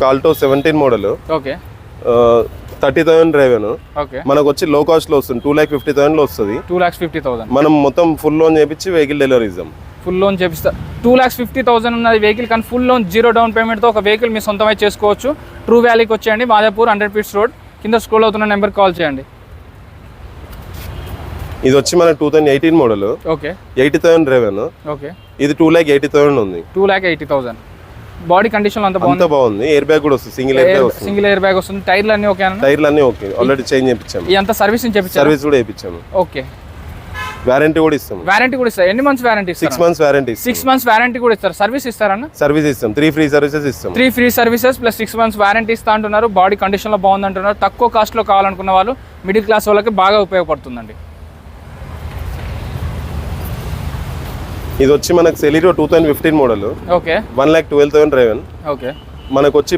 Alto 17 model, okay 30,000 driven. Okay మనకు వచ్చి లో కాస్ట్ లో వస్తుంది, 2,50,000 లో వస్తుంది. 2,50,000 మనం మొత్తం ఫుల్ లోన్ చేపించి వెహికల్ డెలివరీ ఇద్దాం. ఫుల్ లోన్ చేపిస్తా. 2,50,000 ఉన్నది వెహికల్, కానీ ఫుల్ లోన్ 0 డౌన్ పేమెంట్తో ఒక వెహికల్ మీ సొంతమై చేసుకోవచ్చు. ట్రూ వ్యాలీకి వచ్చేయండి, మాదాపూర్ 100 ఫీట్స్ రోడ్, కింద స్క్రోల్ అవుతున్న నెంబర్కి కాల్ చేయండి. ఇది వచ్చి మన 2018 మోడల్, ఓకే 80,000 డ్రైవెన్. ఓకే ఇది 2,80,000 ఉంది. 2,80,000. బాడీ కండిషన్ అంతా బాగుంది. ఎయిర్ బ్యాగ్ కూడా వస్తుంది, సింగిల్ ఎయిర్ బ్యాగ్ వస్తుంది. సింగిల్ ఎయిర్ బ్యాగ్ వస్తుంది. టైర్లు అన్ని ఓకే? టైర్లు అన్ని ఓకే, ఆల్రెడీ చేంజ్ చేయించాము. ఇదంతా సర్వీసింగ్ చేయించాము, సర్వీస్ కూడా చేయించాము. ఓకే వారంటీ కూడా ఇస్తాం. వారంటీ కూడా ఇస్తారు. ఎన్ని months warranty? 6 months warranty. 6 months warranty కూడా ఇస్తారు. సర్వీస్ ఇస్తారన్న? సర్వీస్ ఇస్తాం, 3 ఫ్రీ సర్వీసెస్ ఇస్తాం. 3 free services plus 6 months warranty ఇస్తా అంటున్నారు. బాడీ కండిషన్లో బాగుంది అంటున్నారు. తక్కువ కాస్ట్లో కావాలనుకున్న వాళ్ళు, మిడిల్ క్లాస్ వాళ్ళకి బాగా ఉపయోగపడుతుందండి. ఇది వచ్చి మనకు సెలీరో 2015 మోడల్, ఓకే 1,12,000 డ్రైవెన్. ఓకే మనకు వచ్చి